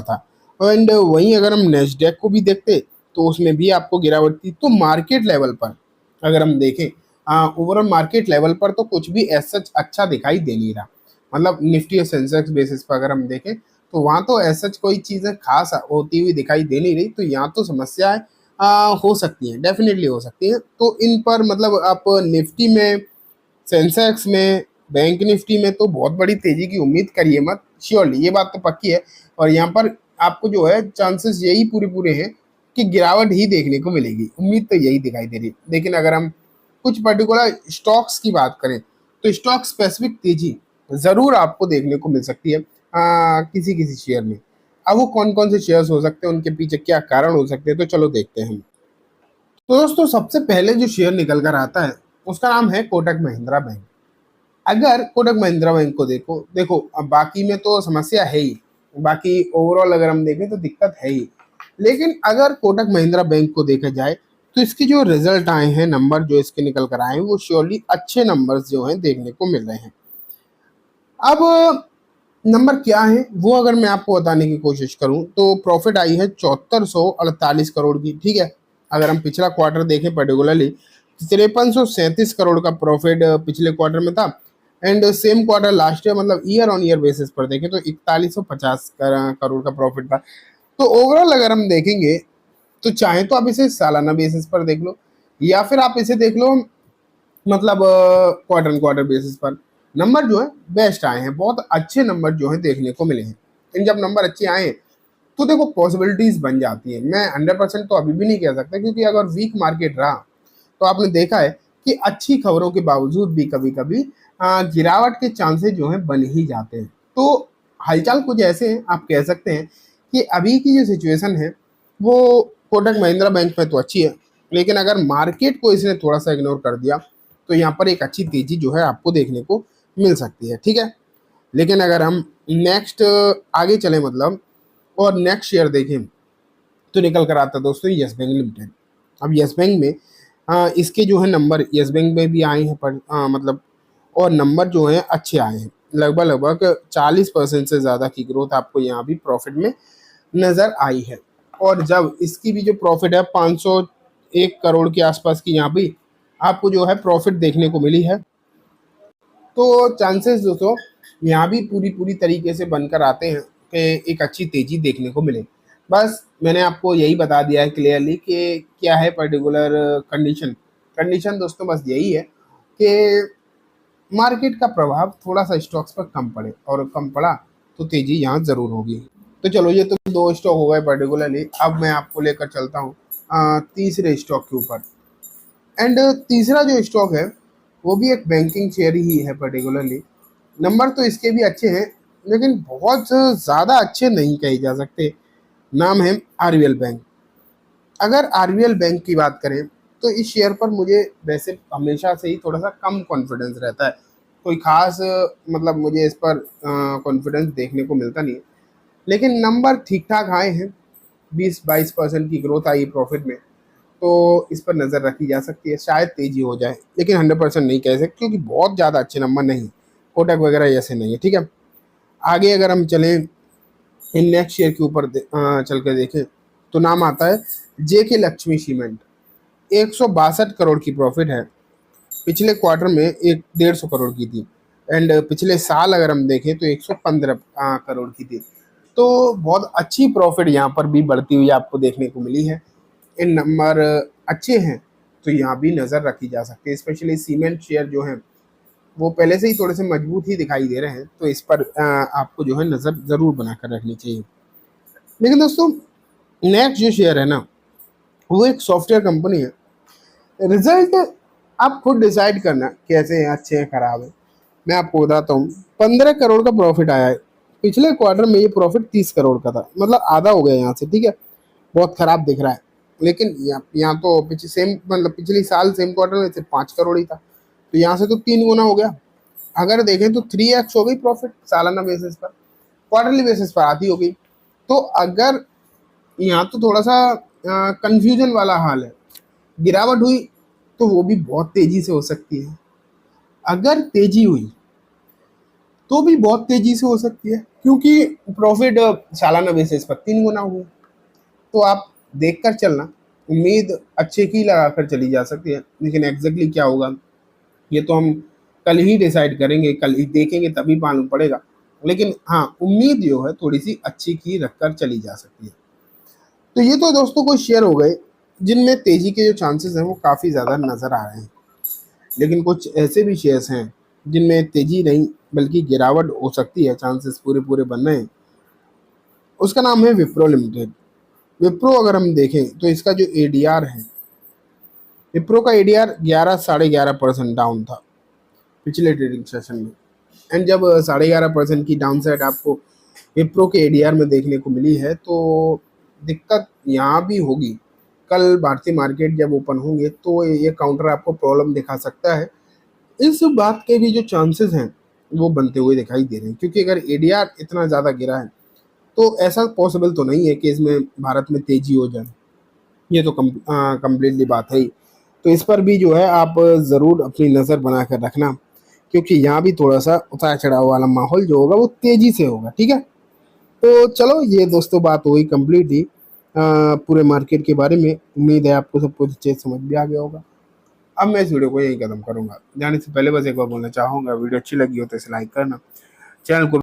था। एंड वहीं अगर हम नेस्डेक को भी देखते तो उसमें भी आपको गिरावट थी। तो मार्केट लेवल पर अगर हम देखें, ओवरऑल मार्केट लेवल पर तो कुछ भी एज सच अच्छा दिखाई दे नहीं रहा। मतलब निफ्टी और सेंसेक्स बेसिस पर अगर हम देखें तो वहां तो एज सच कोई चीजें खास होती हुई दिखाई दे नहीं रही। तो यहाँ तो समस्याएं हो सकती हैं, डेफिनेटली हो सकती हैं। तो इन पर मतलब आप निफ्टी में, सेंसेक्स में, बैंक निफ्टी में तो बहुत बड़ी तेजी की उम्मीद करिए मत, श्योरली ये बात तो पक्की है। और यहाँ पर आपको जो है चांसेस यही पूरे पूरे हैं कि गिरावट ही देखने को मिलेगी, उम्मीद तो यही दिखाई दे रही है। लेकिन अगर हम कुछ पर्टिकुलर स्टॉक्स की बात करें तो स्टॉक स्पेसिफिक तेजी जरूर आपको देखने को मिल सकती है किसी किसी शेयर में। अब वो कौन कौन से शेयर्स हो सकते हैं, उनके पीछे क्या कारण हो सकते हैं, तो चलो देखते हैं हम। तो दोस्तों सबसे पहले जो शेयर निकल कर आता है उसका नाम है कोटक महिंद्रा बैंक। अगर कोटक महिंद्रा बैंक को देखो देखो अब बाकी में तो समस्या है ही, बाकी ओवरऑल अगर हम देखें तो दिक्कत है ही। लेकिन अगर कोटक महिंद्रा बैंक को देखा जाए तो इसके जो रिजल्ट आए हैं, नंबर जो इसके निकल कर आए हैं, वो श्योरली अच्छे नंबर्स जो हैं देखने को मिल रहे हैं। अब नंबर क्या है वो अगर मैं आपको बताने की कोशिश करूं तो प्रॉफिट आई है 7448 करोड़ की, ठीक है। अगर हम पिछला क्वार्टर देखें पर्टिकुलरली 5337 करोड़ का प्रॉफिट पिछले क्वार्टर में था। And same quarter last year मतलब ईयर ऑन ईयर बेसिस पर देखें तो 4150 करोड़ का प्रॉफिट था। तो ओवरऑल अगर हम देखेंगे तो चाहे तो आप इसे सालाना बेसिस पर देख लो या फिर आप इसे देख लो मतलब क्वार्टर एंड क्वार्टर बेसिस पर, नंबर जो है बेस्ट आए हैं, बहुत अच्छे नंबर जो है देखने को मिले हैं। इन जब नंबर अच्छे आए तो देखो पॉसिबिलिटीज बन जाती है। मैं 100% तो अभी भी नहीं कह सकता क्योंकि अगर वीक मार्केट रहा तो आपने देखा है कि अच्छी खबरों के बावजूद भी कभी कभी गिरावट के चांसेस जो हैं बन ही जाते हैं। तो हालचाल कुछ ऐसे हैं, आप कह सकते हैं कि अभी की जो सिचुएशन है वो कोटक महिंद्रा बैंक में तो अच्छी है, लेकिन अगर मार्केट को इसने थोड़ा सा इग्नोर कर दिया तो यहाँ पर एक अच्छी तेजी जो है आपको देखने को मिल सकती है, ठीक है। लेकिन अगर हम नेक्स्ट आगे चले मतलब और नेक्स्ट शेयर देखें तो निकल कर आता है दोस्तों यस बैंक लिमिटेड। अब यस बैंक में इसके जो है नंबर यस बैंक में भी आए हैं पर मतलब और नंबर जो हैं अच्छे आए हैं, लगभग लगभग 40% से ज़्यादा की ग्रोथ आपको यहाँ भी प्रॉफिट में नज़र आई है। और जब इसकी भी जो प्रॉफिट है 501 करोड़ के आसपास की यहाँ भी आपको जो है प्रॉफिट देखने को मिली है। तो चांसेस दोस्तों यहाँ भी पूरी पूरी तरीके से बनकर आते हैं कि एक अच्छी तेजी देखने को मिले। बस मैंने आपको यही बता दिया है क्लियरली कि क्या है पर्टिकुलर कंडीशन। कंडीशन दोस्तों बस यही है कि मार्केट का प्रभाव थोड़ा सा स्टॉक्स पर कम पड़े, और कम पड़ा तो तेजी यहाँ जरूर होगी। तो चलो ये तो दो स्टॉक हो गए पर्टिकुलरली। अब मैं आपको लेकर चलता हूँ तीसरे स्टॉक के ऊपर। एंड तीसरा जो स्टॉक है वो भी एक बैंकिंग शेयर ही है पर्टिकुलरली। नंबर तो इसके भी अच्छे हैं लेकिन बहुत ज़्यादा अच्छे नहीं कहे जा सकते। नाम है आरबीएल बैंक। अगर आरबीएल बैंक की बात करें तो इस शेयर पर मुझे वैसे हमेशा से ही थोड़ा सा कम कॉन्फिडेंस रहता है। कोई खास मतलब मुझे इस पर कॉन्फिडेंस देखने को मिलता नहीं है। लेकिन नंबर ठीक ठाक आए हैं, 20-22% की ग्रोथ आई प्रॉफिट में। तो इस पर नज़र रखी जा सकती है, शायद तेजी हो जाए, लेकिन 100% नहीं कह सकते क्योंकि बहुत ज़्यादा अच्छे नंबर नहीं, कोटक वगैरह जैसे नहीं है, ठीक है। आगे अगर हम चलें इन नेक्स्ट शेयर के ऊपर चल कर देखें तो नाम आता है जेके लक्ष्मी सीमेंट। 162 करोड़ की प्रॉफिट है, पिछले क्वार्टर में 150 करोड़ की थी। एंड पिछले साल अगर हम देखें तो 115 करोड़ की थी। तो बहुत अच्छी प्रॉफिट यहाँ पर भी बढ़ती हुई आपको देखने को मिली है। इन नंबर अच्छे हैं तो यहाँ भी नज़र रखी जा सकती है। स्पेशली सीमेंट शेयर जो हैं वो पहले से ही थोड़े से मजबूत ही दिखाई दे रहे हैं, तो इस पर आपको जो है नज़र ज़रूर बनाकर रखनी चाहिए। लेकिन दोस्तों नेक्स्ट जो शेयर है ना वो एक सॉफ्टवेयर कंपनी है। रिजल्ट आप खुद डिसाइड करना कैसे हैं, अच्छे हैं खराब है। मैं आपको बताता हूँ, 15 करोड़ का प्रॉफिट आया है। पिछले क्वार्टर में ये प्रॉफिट 30 करोड़ का था, मतलब आधा हो गया यहाँ से, ठीक है। बहुत खराब दिख रहा है। लेकिन यहाँ तो पिछले सेम मतलब पिछले साल सेम क्वार्टर में सिर्फ 5 करोड़ ही था, तो यहाँ से तो 3 गुना हो गया। अगर देखें तो 3x हो गई प्रॉफिट सालाना बेसिस पर, क्वार्टरली बेसिस पर आधी हो गई। तो अगर यहाँ तो थोड़ा सा कंफ्यूजन वाला हाल है, गिरावट हुई तो वो भी बहुत तेजी से हो सकती है। अगर तेजी हुई तो भी बहुत तेजी से हो सकती है, क्योंकि प्रॉफिट सालाना बेसिस पर 3 गुना हुआ। तो आप देख कर चलना, उम्मीद अच्छे की लगाकर चली जा सकती है, लेकिन एग्जैक्टली क्या होगा ये तो हम कल ही डिसाइड करेंगे, कल ही देखेंगे तभी मालूम पड़ेगा। लेकिन हाँ, उम्मीद जो है थोड़ी सी अच्छी की रखकर चली जा सकती है। तो ये तो दोस्तों को शेयर हो गए जिनमें तेजी के जो चांसेस हैं वो काफ़ी ज़्यादा नज़र आ रहे हैं। लेकिन कुछ ऐसे भी शेयर्स हैं जिनमें तेजी नहीं बल्कि गिरावट हो सकती है, चांसेस पूरे पूरे बन रहे हैं। उसका नाम है विप्रो लिमिटेड। विप्रो अगर हम देखें तो इसका जो एडीआर है, विप्रो का एडीआर 11 साढ़े 11% डाउन था पिछले ट्रेडिंग सेशन में। एंड जब 11.5% की डाउन साइड आपको विप्रो के एडीआर में देखने को मिली है, तो दिक्कत यहाँ भी होगी। कल भारतीय मार्केट जब ओपन होंगे तो ये काउंटर आपको प्रॉब्लम दिखा सकता है। इस बात के भी जो चांसेस हैं वो बनते हुए दिखाई दे रहे हैं, क्योंकि अगर एडीआर इतना ज़्यादा गिरा है तो ऐसा पॉसिबल तो नहीं है कि इसमें भारत में तेजी हो जाए। ये तो कम्प्लीटली बात है ही। तो इस पर भी जो है आप ज़रूर अपनी नज़र बना कर रखना, क्योंकि यहाँ भी थोड़ा सा उतार चढ़ाव वाला माहौल जो होगा वो तेज़ी से होगा। ठीक है, तो चलो ये दोस्तों बात हुई कम्प्लीटली पूरे मार्केट के बारे में। उम्मीद है आपको सब कुछ अच्छे से समझ भी आ गया होगा। अब मैं इस वीडियो को यही खत्म करूंगा। जाने से पहले बस एक बार बोलना चाहूँगा, वीडियो अच्छी लगी हो तो इसे लाइक करना, चैनल को